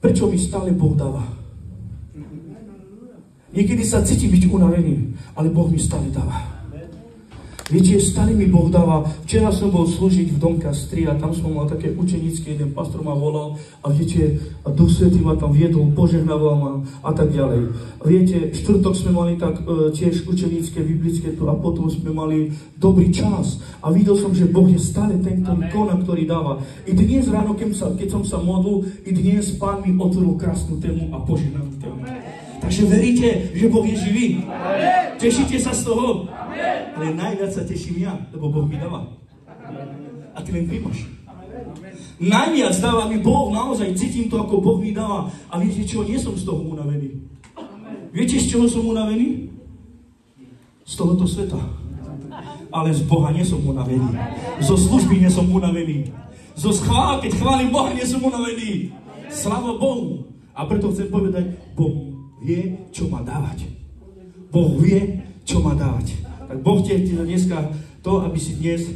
Prečo mi stále Boh dáva? Niekedy sa cítim byť unavený, ale Boh mi stále dáva. Viete, stále mi Boh dáva. Včera som bol slúžiť v Dom Kastri a tam som mal také učenické, jeden pastor ma volal a viete, a Duch Svätý ma tam viedol, požehnával ma a tak ďalej. A viete, štvrtok sme mali tak tiež učenické, biblické tu a potom sme mali dobrý čas. A videl som, že Boh je stále tento ikona, ktorý dáva. I dnes ráno, keď som sa modlil, i dnes Pán mi otvoril krásnu tému a požehnanú tému. Takže veríte, že Boh je živý? Tešíte sa z toho? Ale najviac sa teším ja, lebo Boh mi dáva. A ty len príjmaš. Najviac dáva mi Boh, naozaj cítim to, ako Boh mi dáva. A viete čo, nie som z toho unavený. Viete, z čoho som unavený? Z tohoto sveta. Ale z Boha nie som unavený. Zo služby nie som unavený. Zo schvál, keď chválim Boha, nie som unavený. Sláva Bohu. A preto chcem povedať, Boh vie, čo má dávať. Boh vie, čo má dávať. Tak Boh ti dneska to, aby si dnes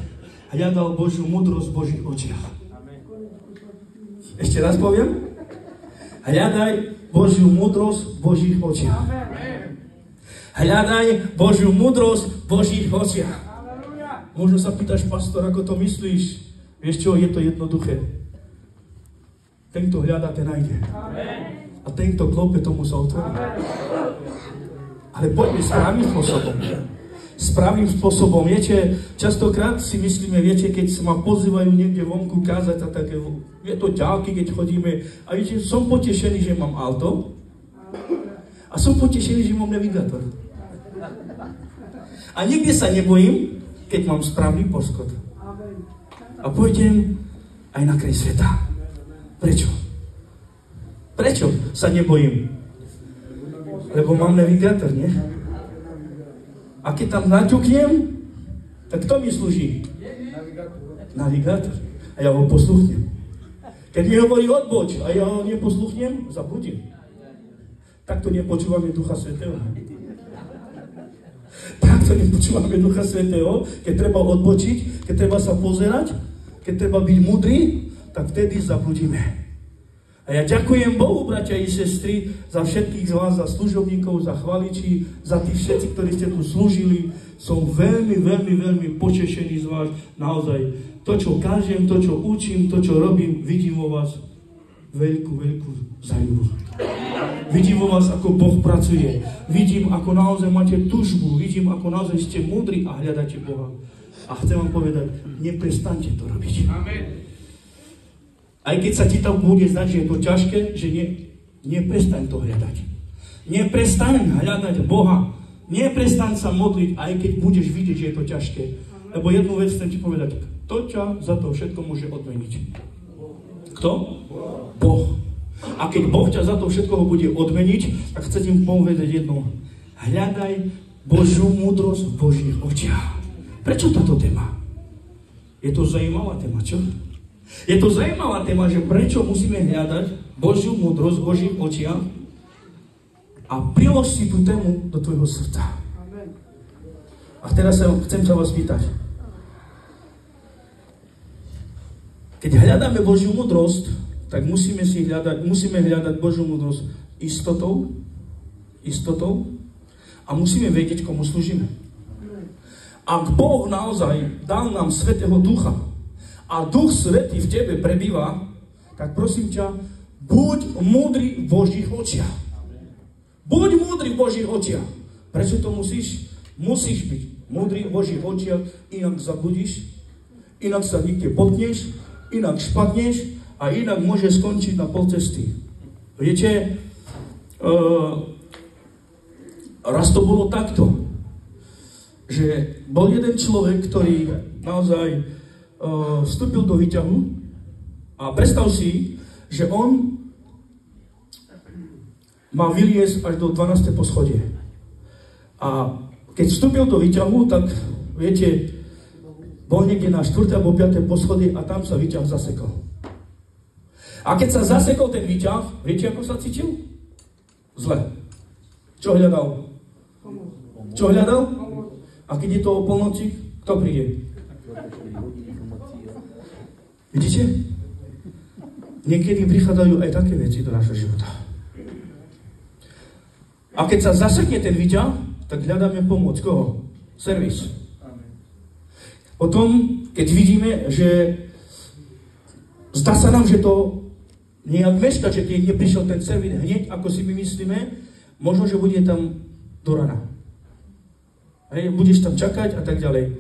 hľadal Božiu múdrosť v Božích očiach. Ešte raz poviem. Hľadaj Božiu múdrosť v Božích očiach. Hľadaj Božiu múdrosť v Božích očiach. Možno sa pýtaš, pastor, ako to myslíš? Vieš čo, je to jednoduché. Ten, kto hľadá, ten nájde. A ten, kto klope, tomu sa otvorí. Ale poďme správnym spôsobom. Správnym spôsobom. Viete, častokrát si myslíme, viete, keď sa ma pozývajú niekde vonku kázať a také, je to ďalky, keď chodíme. A viete, som potešený, že mám auto. A som potešený, že mám navigátor. A nikdy sa nebojím, keď mám správny poskot. A pôjdem aj na kraj sveta. Prečo? Prečo sa nebojím? Lebo mám navigátor, nie? A keď tam naťuknem, tak kto mi slúži? Navigátor. A ja ho posluchnem. Keď mi hovorí odboč a ja ho neposluchnem, zabludím. Takto nepočúvame Ducha Svätého. Takto nepočúvame Ducha Svätého, keď treba odbočiť, keď treba sa pozerať, keď treba byť múdry, tak vtedy zabludíme. A ja ďakujem Bohu, bratia i sestry, za všetkých z vás, za služobníkov, za chvaličí, za tých všetci, ktorí ste tu slúžili. Som veľmi, veľmi, veľmi potešený z vás. Naozaj, to, čo kážem, to, čo učím, to, čo robím, vidím vo vás veľkú, veľkú záľubu. Vidím vo vás, ako Boh pracuje. Vidím, ako naozaj máte túžbu. Vidím, ako naozaj ste múdri a hľadáte Boha. A chcem vám povedať, neprestaňte to robiť. Amen. Aj keď sa ti tam bude zdať, že je to ťažké, že neprestaň to hľadať. Neprestaň hľadať Boha. Neprestaň sa modliť, aj keď budeš vidieť, že je to ťažké. Lebo jednu vec chcem ti povedať. Kto ťa za to všetko môže odmeniť? Kto? Boh. A keď Boh ťa za to všetko bude odmeniť, tak chcem ti povedať jedno. Hľadaj Božiu múdrosť v Božích očiach. Prečo táto téma? Je to zaujímavá téma, čo? Je to zaujímavá téma, že prečo musíme hľadať Božiu múdrosť v Božích očiach a prilož si tú tému do tvojho srdca. A teraz chcem sa vás pýtať. Keď hľadáme Božiu múdrosť, tak musíme hľadať Božiu múdrosť istotou a musíme vedieť, komu slúžime. Ak Boh naozaj dal nám Svätého Ducha, a Duch Svätý v tebe prebýva, tak prosím ťa, buď múdry v Božích očiach. Buď múdry v Božích očiach. Prečo to musíš? Musíš byť múdry v Božích očiach, inak zabudíš, inak sa niekde potkneš, inak špadneš a inak môže skončiť na pol cesty. Viete, raz to bolo takto, že bol jeden človek, ktorý naozaj vstúpil do výťahu a predstav si, že on má vyliesť až do 12. poschodie. A keď vstúpil do výťahu, tak viete, bol niekde na 4. alebo 5. poschodie a tam sa výťah zasekol. A keď sa zasekol ten výťah, viete, ako sa cítil? Zle. Čo hľadal? Čo hľadal? A keď je to o polnoci, kto príde? Vidíte? niekedy prichádzajú aj také veci do nášho života. A keď sa zasekne ten výťah, tak hľadáme pomoc. Koho? Servis. Potom, keď vidíme, že zdá sa nám, že to nejak meška, že keď neprišiel ten servis hneď, ako si my myslíme, možno, že bude tam do rana. Hej, budeš tam čakať a tak ďalej.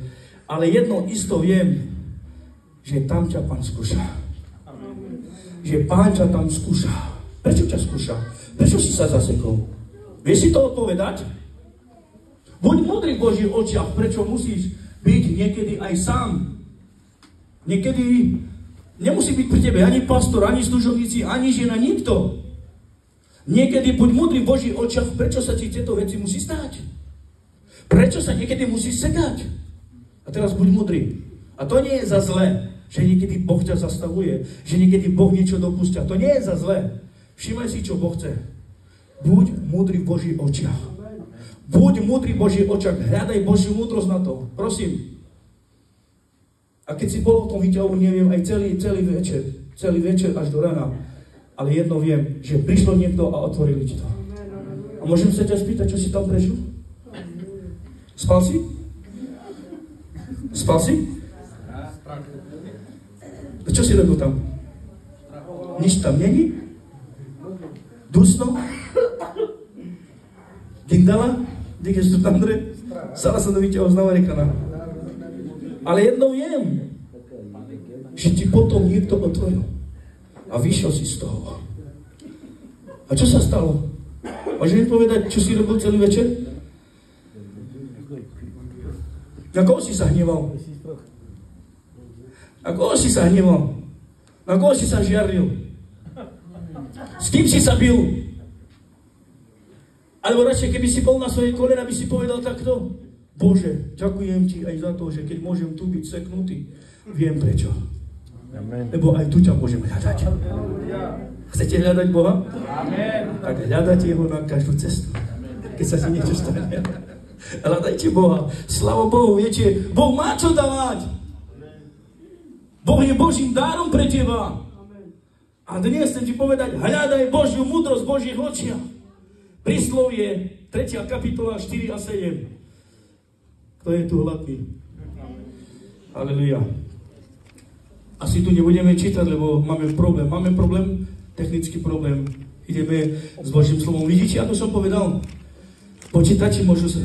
Ale jedno isto viem, že tam ťa Pán skúša. Že Pán ťa tam skúša. Prečo ťa skúša? Prečo si sa zasekol? Vieš si to odpovedať? Buď múdry v Božích očiach, prečo musíš byť niekedy aj sám. Niekedy nemusí byť pri tebe ani pastor, ani služobníci, ani žena, nikto. Niekedy buď múdry v Božích očiach, prečo sa ti tieto veci musí stať. Prečo sa niekedy musí sekať. A teraz buď múdry. A to nie je za zlé, že niekedy Boh ťa zastavuje, že niekedy Boh niečo dopustia. To nie je za zlé. Všimaj si, čo Boh chce. Buď múdry v Božích očiach. Buď múdry v Božích očiach. Hľadaj Božiu múdrosť na to. Prosím. A keď si bol v tom výťahu, neviem, aj celý večer až do rána. Ale jedno viem, že prišlo niekto a otvorili ti to. A môžem sa ťa spýtať, čo si tam prežil? Spal si? Spal si? Čo si robil tam? Nič tam není? Dusno? Dindala? Díky, tu tam dre? Sala sa do výťahu znova rekaná. Ale jedno viem, že ti potom niekto otvoril. A vyšiel si z toho. A čo sa stalo? Môžeš mi povedať, čo si robil celý večer? Na koho si sa hneval? Na koho si sa hneval? Na koho si sa žiaril? S kým si sa bil? Alebo radšej, keby si bol na svojej kolena, by si povedal takto: Bože, ďakujem ti aj za to, že keď môžem tu byť seknutý, viem prečo. Amen. Lebo aj tu ťa môžem hľadať. Chcete hľadať Boha? Amen. Tak hľadajte Jeho na každú cestu. Keď sa si niečo stane. Hľadajte Boha. Sláva Bohu, viete, Boh má čo dávať. Boh je Božím dárom pre teba. A dnes chcem ti povedať, hľadaj Božiu múdrosť v Božích očiach. Príslovie 3. kapitola 4 a 7. Kto je tu hladný? Halleluja. Asi tu nebudeme čítať, lebo máme problém. Máme problém, technický problém. Ideme s Božím slovom. Vidíte, ako som povedal? Počítači môžu sa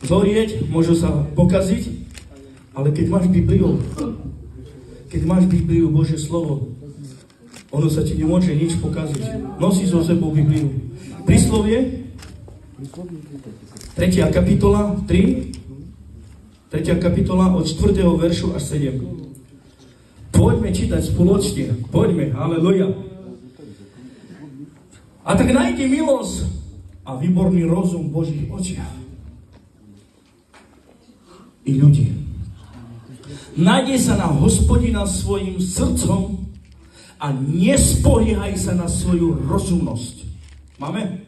zorieť, môžu sa pokaziť, ale keď máš Bibliu, Božie slovo, ono sa ti nemôže nič pokaziť. Nosí so sebou Bibliu. Príslovie 3. kapitola 3. kapitola od 4. veršu až 7. Poďme čítať spoločne. Poďme, halleluja. A tak nájdi milosť a výborný rozum v Božích očiach. I ľudí. Nájdej sa na Hospodina svojim srdcom a nespoliehaj sa na svoju rozumnosť. Máme?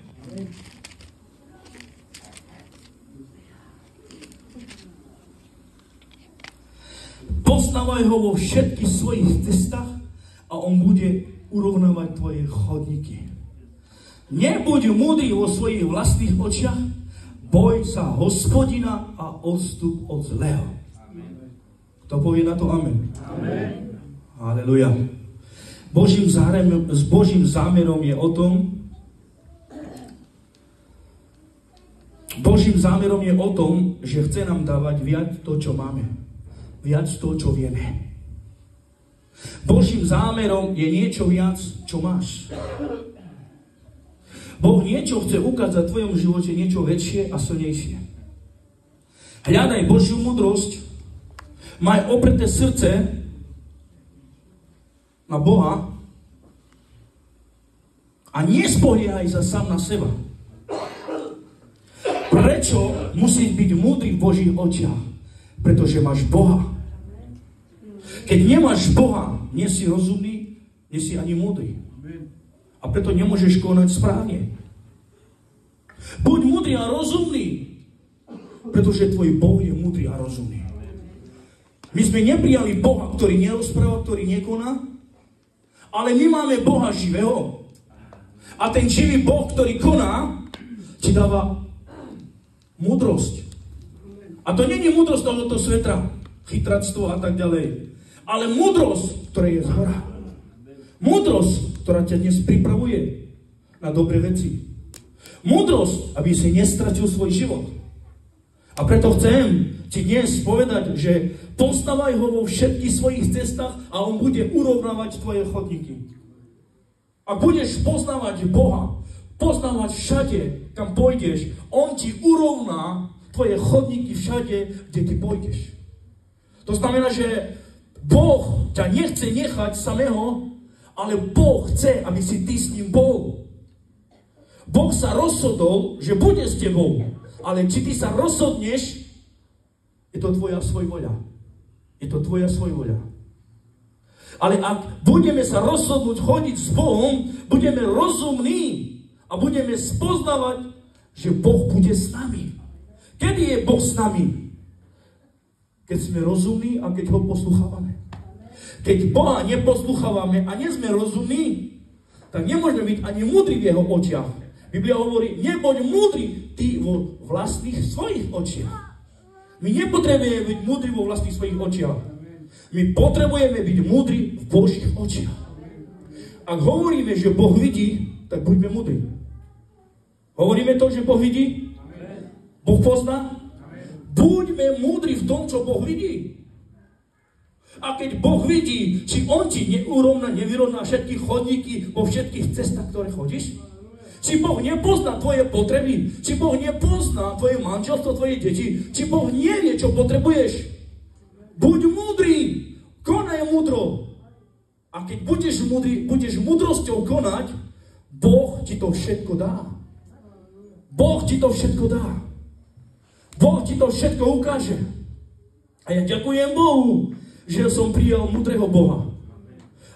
Poznávaj ho vo všetkých svojich cestách a on bude urovnávať tvoje chodníky. Nebuď múdry vo svojich vlastných očiach, boj sa Hospodina a odstup od zlého. Kto povie na to amen? Amen. Halleluja. S Božím zámerom je o tom, že chce nám dávať viac to, čo máme. Viac to, čo vieme. Božím zámerom je niečo viac, čo máš. Boh niečo chce ukázať v tvojom živote, niečo väčšie a silnejšie. Hľadaj Božiu múdrosť, maj opreté srdce na Boha a nespoliehaj sa sám na seba. Prečo musíš byť múdry v Božích očiach? Pretože máš Boha. Keď nemáš Boha, nie si rozumný, nie si ani múdry. A preto nemôžeš konať správne. Buď múdry a rozumný, pretože tvoj Boh je múdry a rozumný. My sme neprijali Boha, ktorý nerozpráva, ktorý nekoná, Ale my máme Boha živého. A ten živý Boh, ktorý koná, ti dáva múdrosť. A to nie je múdrosť tohoto sveta, chytractvo a tak ďalej. Ale múdrosť, ktorá je z hora. Múdrosť, ktorá ťa dnes pripravuje na dobré veci. Múdrosť, aby si nestratil svoj život. A preto chcem ti dnes povedať, že poznávaj ho vo všetkých svojich cestách a on bude urovnávať tvoje chodníky. A budeš poznávať Boha, poznávať všade, kam pôjdeš, on ti urovná tvoje chodníky všade, kde ty pôjdeš. To znamená, že Boh ťa nechce nechať samého, ale Boh chce, aby si ty s ním bol. Boh sa rozhodol, že bude s tebou, ale či ty sa rozhodneš, je to tvoja svojvoľa. Je to tvoja svojvoľa. Ale ak budeme sa rozhodnúť chodiť s Bohom, budeme rozumní a budeme spoznávať, že Boh bude s nami. Kedy je Boh s nami? Keď sme rozumní a keď ho poslúchávame. Keď Boha neposlúchávame a nie sme rozumní, tak nemôžeme byť ani múdri v jeho očiach. Biblia hovorí, nebuď múdri ty vo vlastných svojich očiach. My nepotrebujeme byť múdri vo vlastných svojich očiach. My potrebujeme byť múdri v Božích očiach. Ak hovoríme, že Boh vidí, tak buďme múdri. Hovoríme to, že Boh vidí? Boh pozná? Buďme múdri v tom, čo Boh vidí. A keď Boh vidí, či on ti nevyrovná všetky chodníky vo všetkých cestách, ktoré chodíš? Či Boh nepozná tvoje potreby? Či Boh nepozná tvoje manželstvo, tvoje deti? Či Boh nevie, čo potrebuješ? Buď múdry, konaj múdro. A keď budeš múdry, budeš múdrosťou konať, Boh ti to všetko dá. Boh ti to všetko dá. Boh ti to všetko ukáže. A ja ďakujem Bohu, že som prijal múdreho Boha.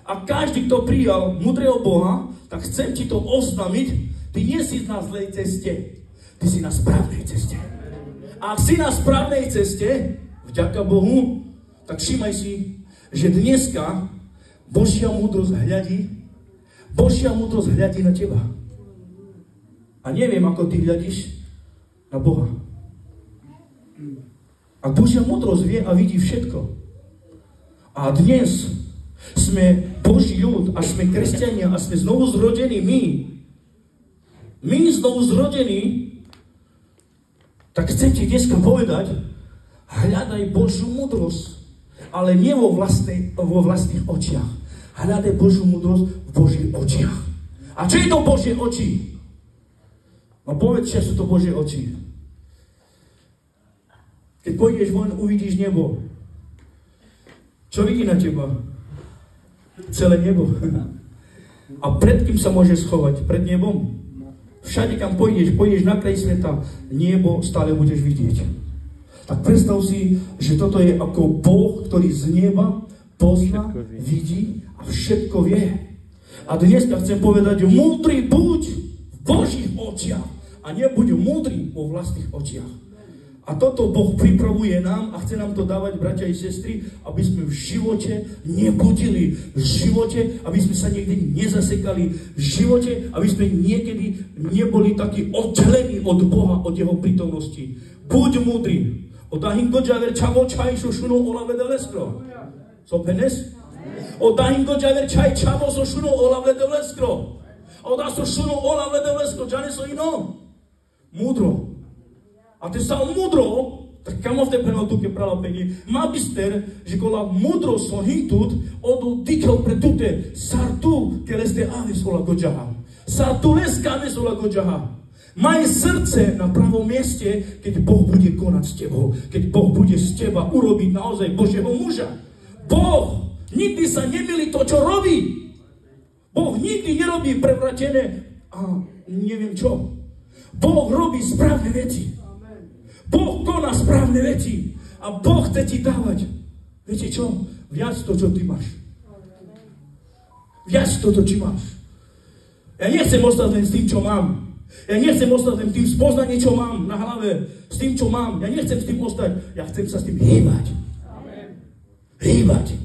A každý, kto prijal múdreho Boha, tak chcem ti to oznámiť, ty nie si na zlej ceste, ty si na správnej ceste. A ak si na správnej ceste, vďaka Bohu, tak všímaj si, že dneska Božia múdrosť hľadí na teba. A neviem, ako ty hľadíš na Boha. A Božia múdrosť vie a vidí všetko. A dnes sme Boží ľud a sme kresťania a sme znovu zrodení my. My znovu zrodení, tak chcem ti dneska povedať, hľadaj Božiu múdrosť, ale nie vo vlastných očiach. Hľadaj Božiu múdrosť v Božích očiach. A čo je to Božie oči? No povedz, čo sú to Božie oči. Keď pôjdeš von, uvidíš nebo. Čo vidí na teba? Celé nebo. A pred kým sa môžeš schovať? Pred nebom? Všade, kam pôjdeš na kraj sveta, nebo stále budeš vidieť. Tak predstav si, že toto je ako Boh, ktorý z neba pozná, vidí a všetko vie. A dneska chcem povedať, múdry buď v Božích očiach a nebuď múdry vo vlastných očiach. A toto Boh pripravuje nám a chce nám to dávať, bratia i sestry, aby sme v živote nebudili. V živote, aby sme sa niekdy nezasekali. V živote, aby sme niekedy neboli takí oddelení od Boha, od jeho prítomnosti. Buď múdry. Odahinko javer čavo čaj šušuno ola vedeleskro. Sopenes? Odahinko javer čaj čavo šušuno ola vedeleskro. Oda šušuno ola vedeleskro. Čane so ino? Múdro. A ty sa múdro, tak kamo v tebe tu ke pralapení, má bister, že kola múdro so hintut, odu dikel pre tute, sartu, kele ste avis ola godžaha. Sartu leskavis ola godžaha. Maj srdce na pravom mieste, keď Boh bude konať s tebou. Keď Boh bude z teba urobiť naozaj Božieho muža. Boh nikdy sa nemýli to, čo robí. Boh nikdy nerobí prevratené a neviem čo. Boh robí správne veci. Boh koná správne veci. A Boh chce ti dávať. Viete čo? Viac to, čo ty máš. Viac to, čo máš. Ja nechcem ostať len s tým, čo mám. Ja nechcem ostať len s tým spoznaním, čo mám na hlave. S tým, čo mám. Ja nechcem s tým ostať. Ja chcem sa s tým hýbať. Hýbať.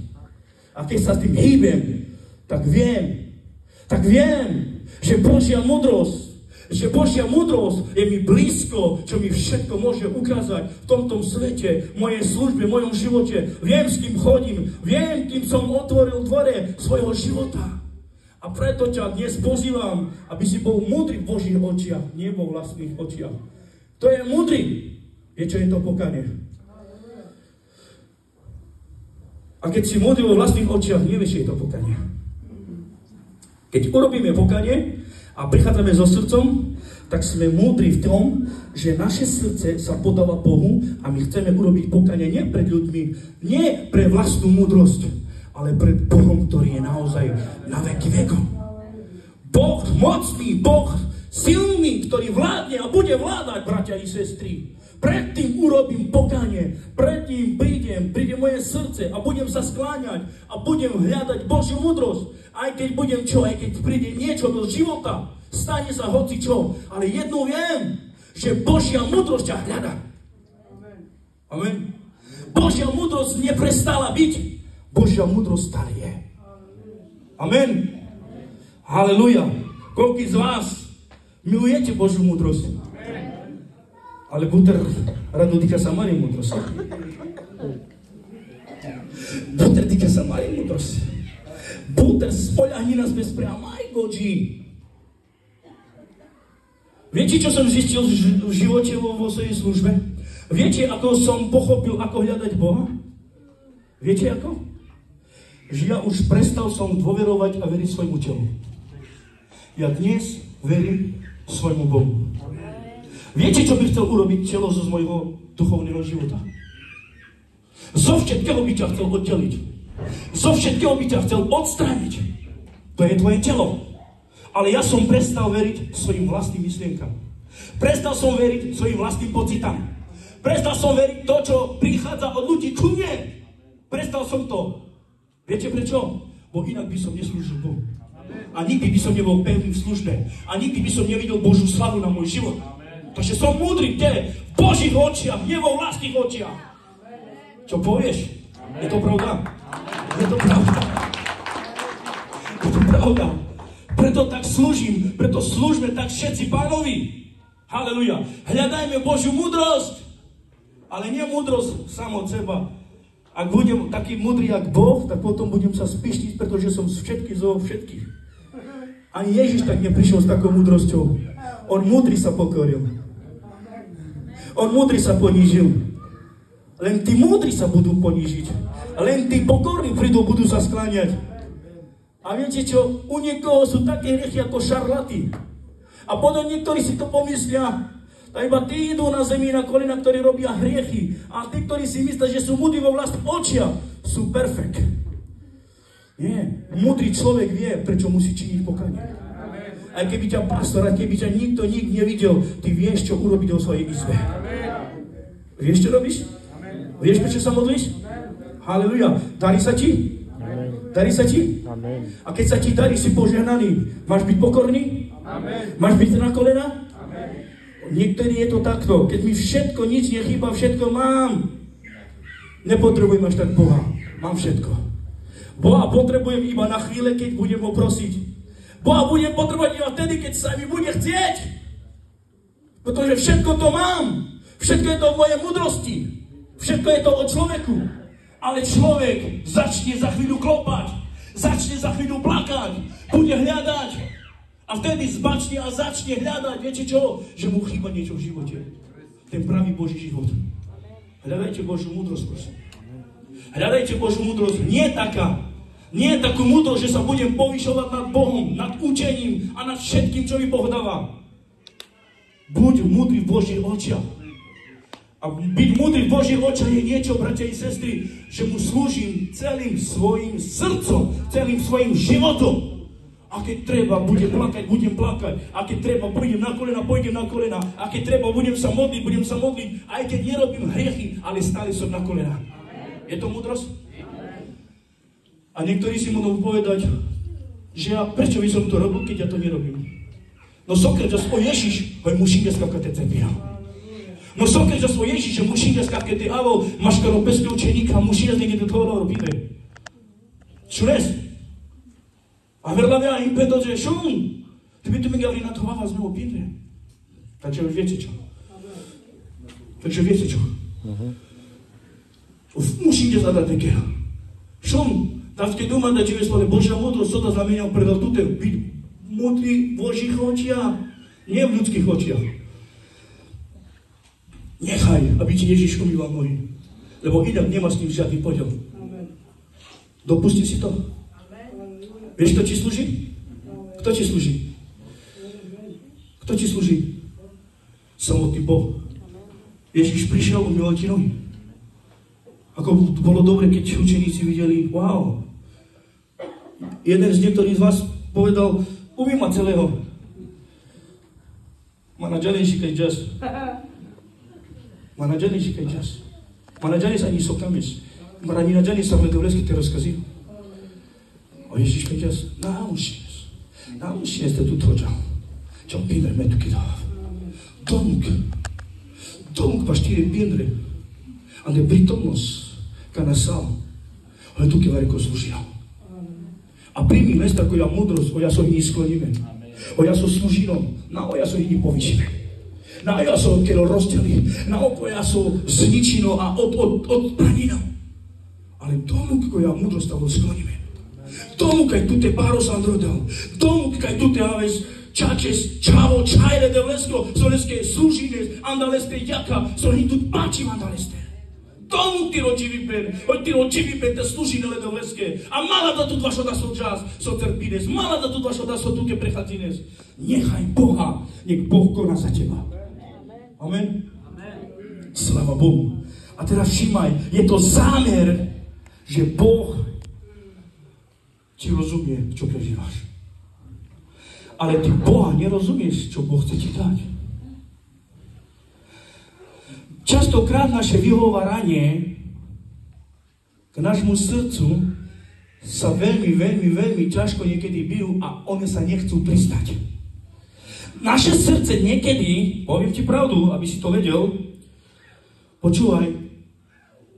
A keď sa s tým hýbem, tak viem, že Božia múdrosť je mi blízko, čo mi všetko môže ukázať v tomto svete, v mojej službe, v mojom živote. Viem, s kým chodím, viem, kým som otvoril dvere svojho života. A preto ťa dnes pozývam, aby si bol múdry v Božích očiach, nie vo vlastných očiach. To je múdry. Vie, čo je to pokanie? A keď si múdry vo vlastných očiach, nevieš, čo je to pokanie. Keď urobíme pokanie a prichádzame so srdcom, tak sme múdri v tom, že naše srdce sa podáva Bohu a my chceme urobiť pokanie nie pred ľuďmi, nie pre vlastnú múdrosť, ale pred Bohom, ktorý je naozaj na veky vekov. Boh mocný, Boh silný, ktorý vládne a bude vládať, bratia i sestry. Predtým urobím pokanie, predtým príde moje srdce a budem sa skláňať a budem hľadať Božiu múdrosť. Aj keď budem aj keď príde niečo do života, stane sa hoci čo, ale jednu viem, že Božia múdrosť ťa hľadá. Amen. Božia múdrosť neprestala byť, Božia múdrosť stále je. Amen. Haleluja. Koľký z vás milujete Božiu múdrosť? Ale Buter rado týka sa malej múdrosti. Buter týka sa malej múdrosti. Buter spoľahni nás bez priama aj Boží. Viete, čo som zistil v živote vo svojej službe? Viete, ako som pochopil, ako hľadať Boha? Viete ako? Že ja už prestal som dôverovať a veriť svojmu telu. Ja dnes verím svojmu Bohu. Viete, čo by chcel urobiť telo zo môjho duchovného života? Zo všetkého by ťa chcel oddeliť. Zo všetkého by ťa chcel odstrániť. To je tvoje telo. Ale ja som prestal veriť svojim vlastným myšlienkam. Prestal som veriť svojim vlastným pocitám. Prestal som veriť to, čo prichádza od ľudí ku mne. Prestal som to. Viete prečo? Bo inak by som neslúžil Bohu. A nikdy by som nebol pevný v službe. A nikdy by som nevidel Božiu slavu na môj život. Takže som múdry kde? V Božích očiach, nie vo vlastných očiach. Čo povieš? Je to pravda? Je to pravda. Je to pravda. Preto tak slúžim, preto slúžme tak všetci Pánovi. Haleluja. Hľadajme Božiu múdrosť. Ale nie múdrosť samo od seba. Ak budem taký múdry jak Boh, tak potom budem sa spištiť, pretože som zo všetkých. Ani Ježiš tak neprišiel s takou múdrosťou. On múdry sa pokoril. On múdry sa ponížil. Len tí múdri sa budú ponížiť. Len tí pokorní prídu, budú sa skláňať. A viete čo? U niekoho sú také hriechy ako šarlaty. A potom niektorí si to pomyslia. A iba tí idú na zemi na kolena, ktorí robia hriechy. A tí, ktorí si myslia, že sú múdri vo vlastných očiach, sú perfekt. Nie. Múdry človek vie, prečo musí činiť pokanie. Aj keby ťa pastor, aj keby ťa nikto nevidel, ty vieš, čo urobiť vo svojej izbe. Vieš, čo robíš? Vieš, prečo sa modlíš? Halleluja. Darí sa ti? Darí sa ti? A keď sa ti darí, si požehnaný. Máš byť pokorný? Máš byť na kolena? Niektorí je to takto. Keď mi všetko, nič nechýba, všetko mám. Nepotrebujem až tak Boha. Mám všetko. Boha potrebujem iba na chvíle, keď budem ho prosiť. Boha budem potrebovať iba vtedy, keď sa mi bude chcieť. Pretože všetko to mám. Všetko je to v mojej múdrosti. Všetko je to o človeku. Ale človek začne za chvíľu klopať. Začne za chvíľu plakať. Bude hľadať. A vtedy zbačne a začne hľadať. Viete čo? Že mu chýba niečo v živote. Ten pravý Boží život. Hľadajte Božiu múdrosť, prosím. Hľadajte Božiu múdrosť. Nie takú múdrosť, že sa budem povyšovať nad Bohom, nad učením a nad všetkým, čo mi Boh dáva. Buď múdry v Božích očiach. A byť múdry v Božích očiach je niečo, bratia i sestry, že mu slúžim celým svojim srdcom, celým svojim životom. A keď treba, budem plakať. A keď treba, pôjdem na kolena. A keď treba, budem sa modliť. Aj keď nerobím hriechy, ale stále som na kolena. Je to múdrosť? A niektorí si môžu povedať, že prečo by som to robil, keď ja to nerobím? No Sokrates, o Ježiš, hoj musím dneska keď te cepia. No Sokrates, o Ježiš, že musím dneska keď te avo, máš karo bez učeníka, musím dneska keď te toho robíme. Čunes? Averla mea impeto, že šum. Ty by tu mi gavri na to váva sme opítre. Takže už viete čo. Musíte zadať takého. Šum. Davke doma da žive spole Božja múdrosť sa da znamená predal túte byť múdry v Božích očiach, nie v ľudských očiach. Nechaj, aby ti Ježiš umýval nohy, lebo inak nemá s ním žiadny podiel. Dopusti si to. Vieš, kto ti slúži? Kto ti slúži? Kto ti slúži? Samotný Boh. Ježiš prišiel, umýval ti nohy. Ako bolo dobre, keď učeníci videli, wow. Jeden z niektorých z vás povedal, umím ma celého. Manažerejší kaj čas. Manažerejší kaj čas. Manažerejší sa ani sokameš. Manažerejší sa mledovlesky te rozkazil. A Ježiš kaj čas, naučíme ste tu točal. Čo píner me tu kidav. Domuk pa štyri píndre. A ne prítomnosť, kada sam, ale tu keva reko služio. A primi mesta koja mudrost, oja so i skloníme. Oja so služinom, na oja so i povyšíme. Na oja so kero rozdieli, na oja so zničino a odpranino. Ale tomu, koja mudrost tavo skloníme. Tomu, kaj tu te paro sam drodal. Tomu, kaj tu te aves čačes, čavo, čajle devlesko, soleske služine, andaleste jaka, soleske tu pačim andaleste. Tomu ty ročivý pen, te slúži na ledoveské. A mala da tu vašo da so čas, so trpines. Mala da tu vašo da so tuke prechadzines. Nechaj Boha, nech Boh koná za teba. Amen? Sláva Bohu. A teraz všímaj, je to zámer, že Boh ti rozumie, čo prežívaš. Ale ty Boha nerozumieš, čo Boh chce ti dať. Častokrát naše vyhováranie k nášmu srdcu sa veľmi ťažko niekedy bijú a one sa nechcú pristať. Naše srdce niekedy, poviem ti pravdu, aby si to vedel, počúvaj,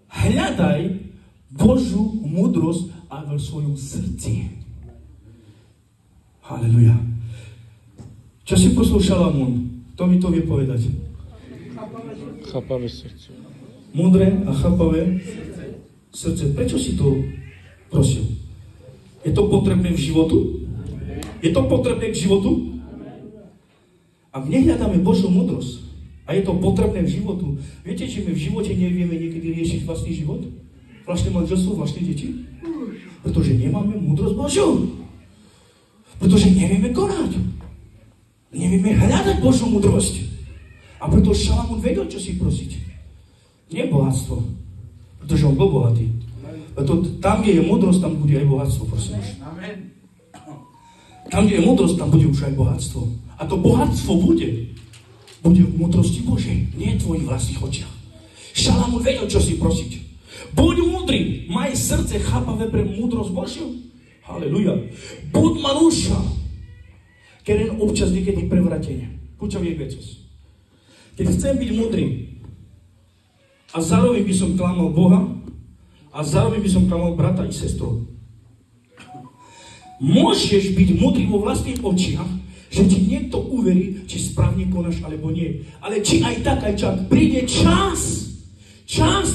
hľadaj Božú múdrosť aj vo svojom srdci. Haleluja. Čo si poslal Šalamún? Kto mi to vie povedať? Chápavé srdce. Múdre a chápavé srdce. Prečo si to prosil? Je to potrebné v životu? Je to potrebné k životu? Ak nehľadáme Božiu múdrosť a je to potrebné v životu, viete, že my v živote nevieme niekedy riešiť vlastný život? Vlastné manželstvo, vlastné deti? Pretože nemáme múdrosť Božiu. Pretože nevieme konať. Nevieme hľadať Božiu múdrosť. A preto Šalamún vedel, čo si prosiť. Nie bohatstvo. Pretože on bol bohatý. Preto tam, kde je múdrosť, tam bude aj bohatstvo, prosím. Tam, kde je múdrosť, tam bude už aj bohatstvo. A to bohatstvo bude v múdrosti Božej, nie v tvojich vlastných očiach. Šalamún vedel, čo si prosiť. Buď múdry, maj srdce chápavé pre múdrosť Božiu. Haleluja. Buď manúša, keren občas niekedy prevratenie. Počúvaj vecos. Keď chcem byť múdry a zároveň by som klamal Boha a zároveň by som klamal brata i sestru. Môžeš byť múdry vo vlastných očiach, že ti niekto uverí, či správne konáš alebo nie. Ale či aj tak, aj čak príde čas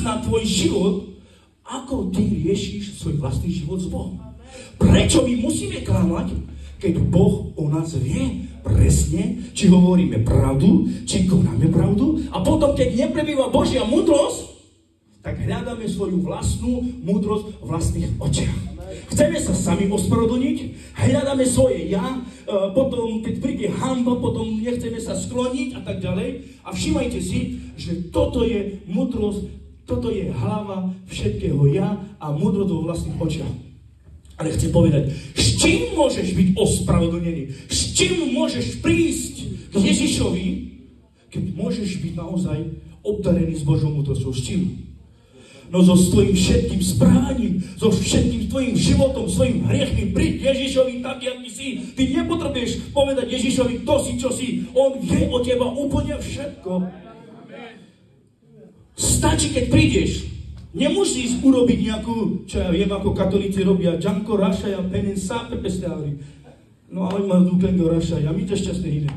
na tvoj život, ako ty riešiš svoj vlastný život s Bohom. Prečo my musíme klamať, keď Boh o nás vie presne, či hovoríme pravdu, či konáme pravdu, a potom, keď neprebýva Božia múdrosť, tak hľadáme svoju vlastnú múdrosť v vlastných očiach. Chceme sa sami ospravedlniť, hľadáme svoje ja, potom, keď príde hanba, potom nechceme sa skloniť a tak ďalej. A všímajte si, že toto je múdrosť, toto je hlava všetkého ja a múdrosť vo vlastných očiach. Ale chcem povedať, s čím môžeš byť ospravedlnený? S čím môžeš prísť k Ježišovi, keď môžeš byť naozaj obdarený s Božou múdrosťou? S čím? No so svojím všetkým správaním, so všetkým tvojim životom, svojim hriechmi, príď Ježišovi tak, jak si. Ty nepotrebuješ povedať Ježišovi, kto si, čo si. On vie o teba úplne všetko. Stačí, keď prídeš Nemusíš urobiť nejakú, čo ja viem, ako katolíci robia, Janko Rašaja, Penen Sápe Pesteári. No ale ma Dukengo Rašaja, my to šťastne ide.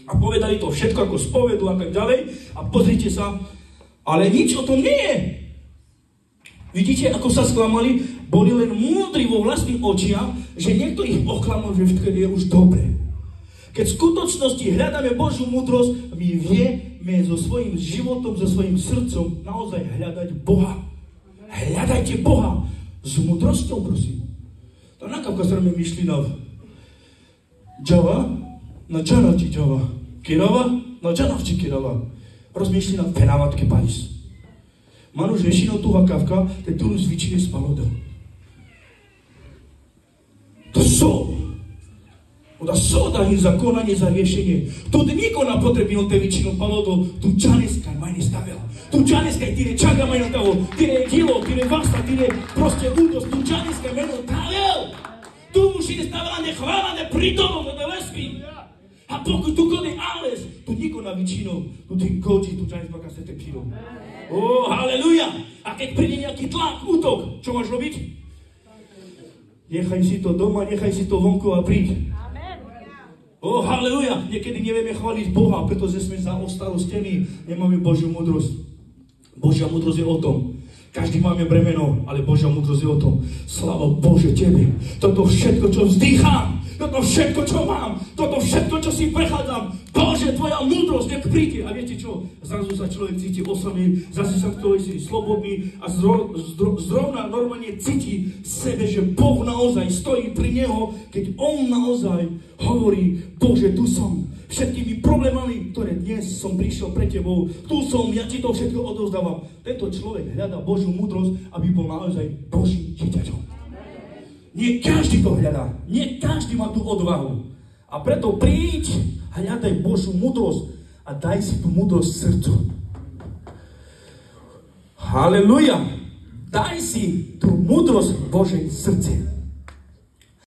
A povedali to všetko ako spovedu a tak ďalej. A pozrite sa, ale nič o tom nie je. Vidíte, ako sa sklamali? Boli len múdri vo vlastných očiach, že niekto ich oklamal, že vtedy je už dobre. Keď v skutočnosti hľadáme Božiu múdrosť, my vieme so svojím životom, so svojím srdcom naozaj hľadať Boha. Hľadajte Boha s múdrosťou, prosím. To nakavka sa mi myšli na Java, na Janavči Java, Kirava, na Janavči Kirava. Rozmýšli na penávatke panis. Manuš většinou tu hakavka, teď tu zvyčně spalo do. To jsou. Da sú dají zakonanie za riešenie. Tu niko na potrebi on te väčšinou palodo, tu čaneskaj maj nestavila. Tu čaneskaj tire čaga maj natavo, tire kilo, tire vasta, tire proste údos, tu čaneskaj meno tavil. Tu už je stavila nechvála, neprítomno, to nevespí. A pokud tu kone ales, tu niko na väčšinou, tu ty koči, tu čaneskaj se te kilo. Ó, haleluja. A keď príde nejaký tlak, útok, čo máš robiť? Nechaj si to doma, nechaj si to vonku a príď. Ó, haleluja! Niekedy nevieme chváliť Boha, pretože sme za ostarostení, nemáme Božiu múdrosť. Božia múdrosť je o tom. Každý máme bremeno, ale Božia múdrosť je o tom. Sláva Bože Tebe. Toto všetko, čo vzdýcham, toto všetko, čo mám, toto všetko, čo si prechádzam, Bože, Tvoja múdrosť, nech príde. A viete čo? Zrazu sa človek cíti osamelý, zase sa človek cíti slobodný a zrovna normálne cíti v sebe, že Boh naozaj stojí pri neho, keď on naozaj hovorí, Bože, tu som. Všetkými problémami, ktoré dnes som prišiel pre Tebou, tu som, ja Ti to všetko odovzdávam. Tento človek hľadá Božiu múdrosť, aby bol naozaj Božím dieťaťom. Nie každý to hľadá, nie každý má tú odvahu. A preto príď, hľadaj Božiu múdrosť a daj si tú múdrosť srdcu. Haleluja! Daj si tú múdrosť v Božej srdci.